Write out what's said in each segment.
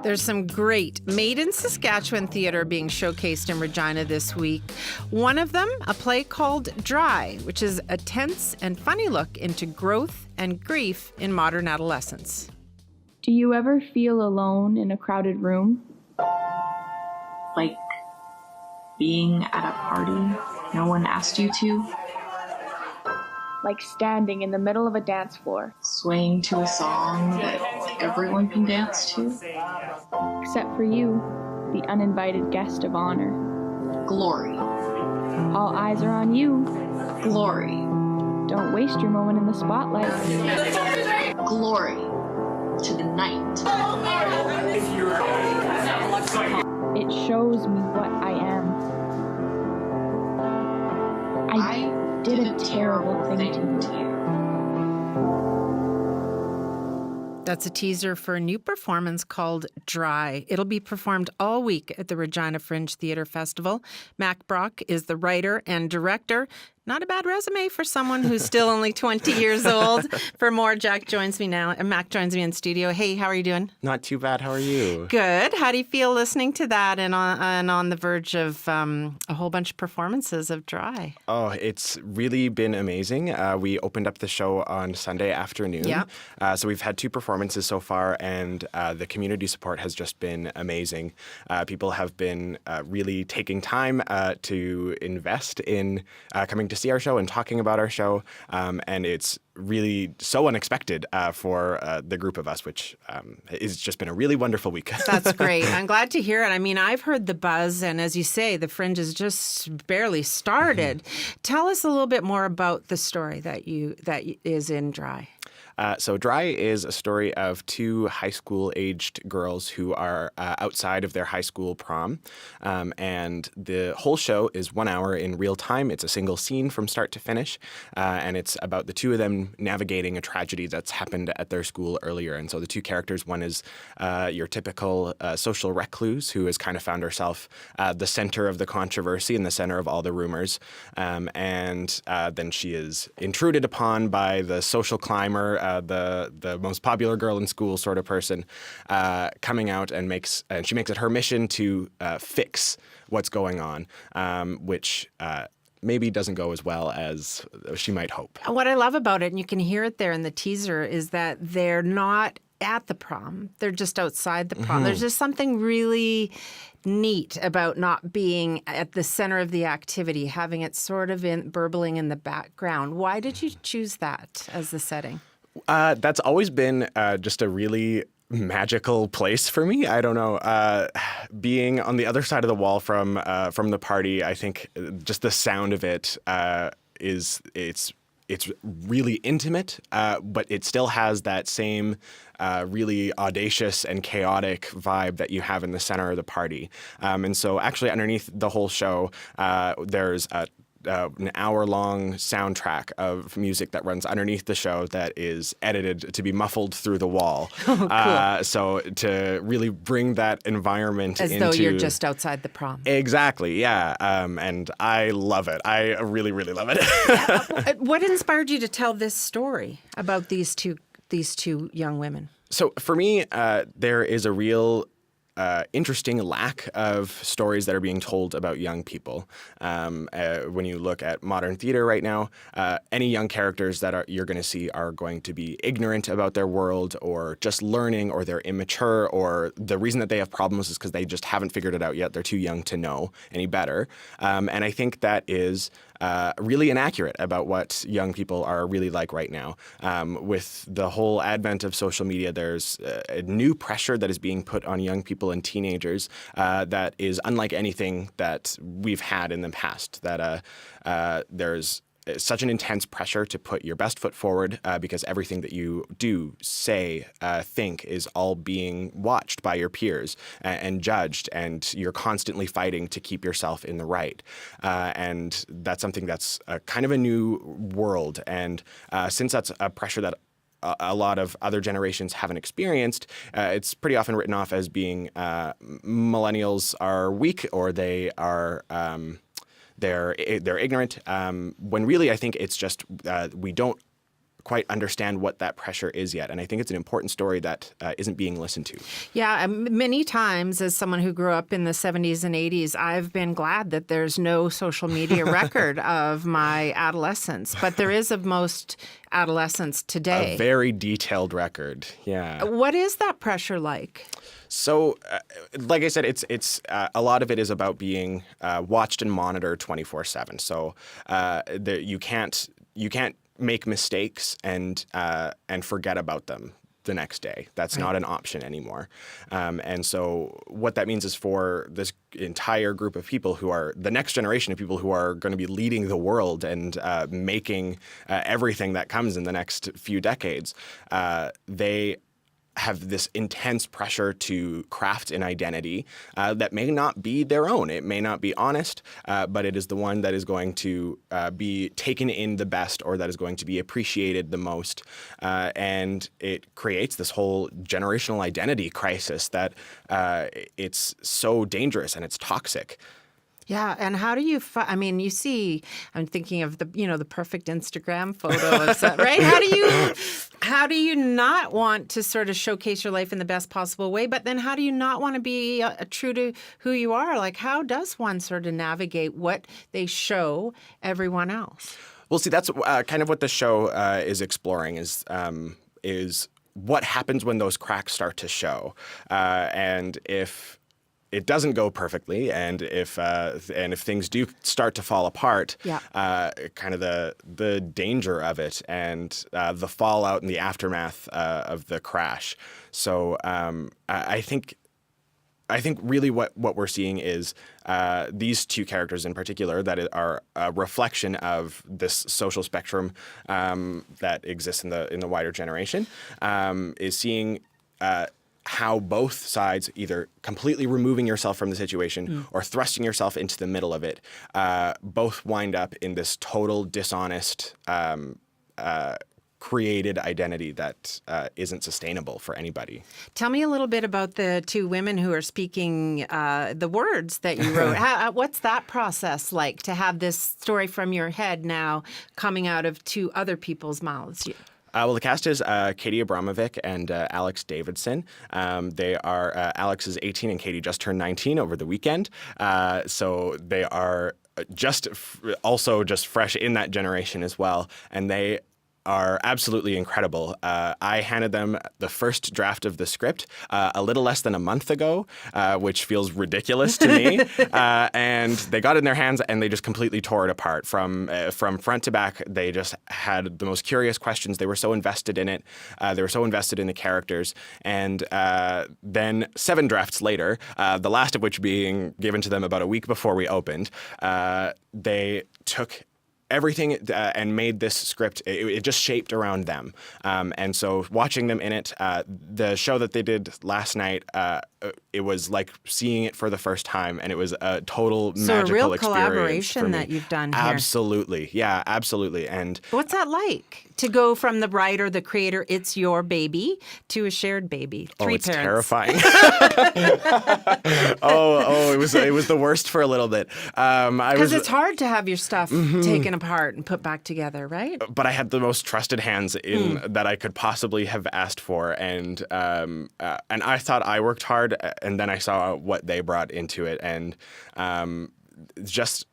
There's some great made in Saskatchewan theatre being showcased in Regina this week. One of them, a play called Dry, which is a tense and funny look into growth and grief in modern adolescence. Do you ever feel alone in a crowded room? Like being at a party no one asked you to? Like standing in the middle of a dance floor, Swaying to a song that everyone can dance to? except for you, the uninvited guest of honor. Glory. All eyes are on you. Glory. Don't waste your moment in the spotlight. Glory to the night. It shows me what I am. I did a terrible thing to you. That's a teaser for a new performance called Dry. It'll be performed all week at the Regina Fringe Theatre Festival. Mac Brock is the writer and director. Not a bad resume for someone who's still only 20 years old. For more, Mac joins me in studio. Hey, how are you doing? Not too bad. How are you? Good. How do you feel listening to that and on the verge of a whole bunch of performances of Dry? Oh, it's really been amazing. We opened up the show on Sunday afternoon. Yeah. So we've had 2 performances so far, and the community support has just been amazing. People have been really taking time to invest in coming to see our show and talking about our show, and it's really so unexpected for the group of us, which has just been a really wonderful week. That's great. I'm glad to hear it. I mean, I've heard the buzz, and as you say, the Fringe has just barely started. Tell us a little bit more about the story that is in Dry. So Dry is a story of 2 high school-aged girls who are outside of their high school prom. And the whole show is 1 hour in real time. It's a single scene from start to finish. And it's about the 2 of them navigating a tragedy that's happened at their school earlier. And so the 2 characters, one is your typical social recluse who has kind of found herself the center of the controversy and the center of all the rumors. And then she is intruded upon by the social climber, the most popular girl in school sort of person, coming out and she makes it her mission to fix what's going on, which maybe doesn't go as well as she might hope. What I love about it, and you can hear it there in the teaser, is that they're not at the prom. They're just outside the prom. There's just something really neat about not being at the center of the activity, having it sort of burbling in the background. Why did you choose that as the setting? That's always been just a really magical place for me. I don't know. Being on the other side of the wall from the party, I think just the sound of it it's really intimate, but it still has that same really audacious and chaotic vibe that you have in the center of the party. And so actually underneath the whole show, there's an hour-long soundtrack of music that runs underneath the show that is edited to be muffled through the wall. Oh, cool. So to really bring that environment As though you're just outside the prom. Exactly, yeah. And I love it. I really, really love it. What inspired you to tell this story about these two young women? So for me, there is a real interesting lack of stories that are being told about young people. When you look at modern theater right now, any young characters that you're going to see are going to be ignorant about their world, or just learning, or they're immature, or the reason that they have problems is because they just haven't figured it out yet. They're too young to know any better. And I think that is really inaccurate about what young people are really like right now. With the whole advent of social media, there's a new pressure that is being put on young people and teenagers that is unlike anything that we've had in the past. That there's such an intense pressure to put your best foot forward because everything that you do, say, think is all being watched by your peers and judged, and you're constantly fighting to keep yourself in the right. And that's something that's kind of a new world. And since that's a pressure that a lot of other generations haven't experienced, it's pretty often written off as being millennials are weak, or they are they're ignorant, when really I think it's just we don't quite understand what that pressure is yet. And I think it's an important story that isn't being listened to. Yeah, many times as someone who grew up in the 70s and 80s, I've been glad that there's no social media record of my adolescence, but there is of most adolescents today. A very detailed record, yeah. What is that pressure like? So, like I said, it's a lot of it is about being watched and monitored 24/7. So you can't make mistakes and forget about them the next day. That's not an option anymore. And so what that means is for this entire group of people who are the next generation of people who are going to be leading the world and making everything that comes in the next few decades, they have this intense pressure to craft an identity that may not be their own. It may not be honest, but it is the one that is going to be taken in the best, or that is going to be appreciated the most. And it creates this whole generational identity crisis that it's so dangerous and it's toxic. Yeah, and how do you? I mean, you see, I'm thinking of the perfect Instagram photo of that, right? How do you not want to sort of showcase your life in the best possible way? But then, how do you not want to be true to who you are? Like, how does one sort of navigate what they show everyone else? Well, see, that's kind of what the show is exploring is what happens when those cracks start to show, and if it doesn't go perfectly, and if things do start to fall apart, kind of the danger of it, and the fallout and the aftermath of the crash. So I think really what we're seeing is these two characters in particular that are a reflection of this social spectrum that exists in the wider generation, is seeing how both sides, either completely removing yourself from the situation or thrusting yourself into the middle of it, both wind up in this total dishonest, created identity that isn't sustainable for anybody. Tell me a little bit about the two women who are speaking the words that you wrote. What's that process like to have this story from your head now coming out of two other people's mouths? Well, the cast is Katie Abramovic and Alex Davidson. They are Alex is 18 and Katie just turned 19 over the weekend. So they are also just fresh in that generation as well, and they are absolutely incredible. I handed them the first draft of the script a little less than a month ago, which feels ridiculous to me. And they got it in their hands and they just completely tore it apart from front to back. They just had the most curious questions. They were so invested in it. They were so invested in the characters. And then 7 drafts later, the last of which being given to them about a week before we opened, they took everything and made this script. It just shaped around them. And so watching them in it, the show that they did last night, it was like seeing it for the first time, and it was a total magical experience. So a real collaboration that you've done here. Absolutely. Yeah, absolutely. And what's that like? To go from the writer, the creator, it's your baby, to a shared baby. 3 it's parents. Terrifying. It was the worst for a little bit. Because it's hard to have your stuff taken apart and put back together, right? But I had the most trusted hands in that I could possibly have asked for, and I thought I worked hard, and then I saw what they brought into it, and just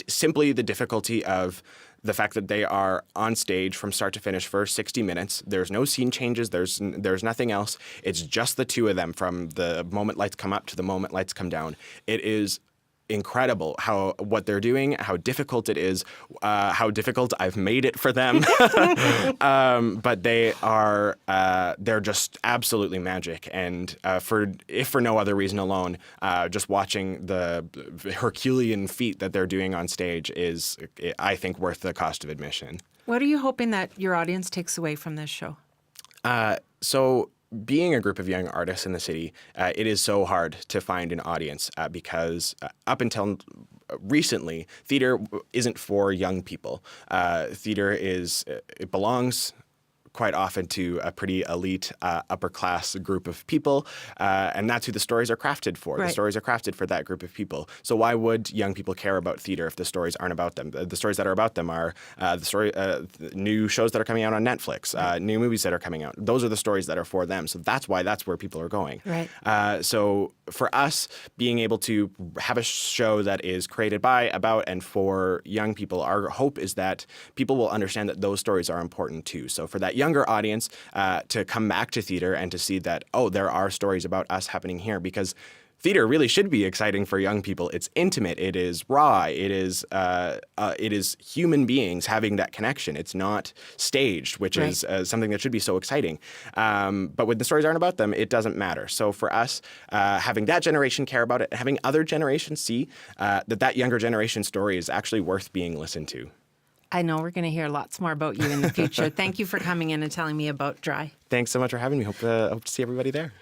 simply the difficulty of the fact that they are on stage from start to finish for 60 minutes. There's no scene changes. There's nothing else. It's just the two of them from the moment lights come up to the moment lights come down. It is incredible what they're doing, how difficult it is, how difficult I've made it for them. But they're just absolutely magic. And if for no other reason alone, just watching the Herculean feat that they're doing on stage is, I think, worth the cost of admission. What are you hoping that your audience takes away from this show? So being a group of young artists in the city, it is so hard to find an audience because up until recently, theater isn't for young people. Theater it belongs quite often to a pretty elite upper class group of people, and that's who the stories are crafted for. Right. The stories are crafted for that group of people. So why would young people care about theater if the stories aren't about them? The stories that are about them are the new shows that are coming out on Netflix, new movies that are coming out. Those are the stories that are for them. So that's where people are going. Right. So for us, being able to have a show that is created by, about, and for young people, our hope is that people will understand that those stories are important too. So for that younger audience to come back to theater and to see that, oh, there are stories about us happening here, because theater really should be exciting for young people. It's intimate. It is raw. It is human beings having that connection. It's not staged, which is something that should be so exciting. But when the stories aren't about them, it doesn't matter. So for us, having that generation care about it, having other generations see that younger generation story is actually worth being listened to. I know we're going to hear lots more about you in the future. Thank you for coming in and telling me about Dry. Thanks so much for having me. Hope to see everybody there.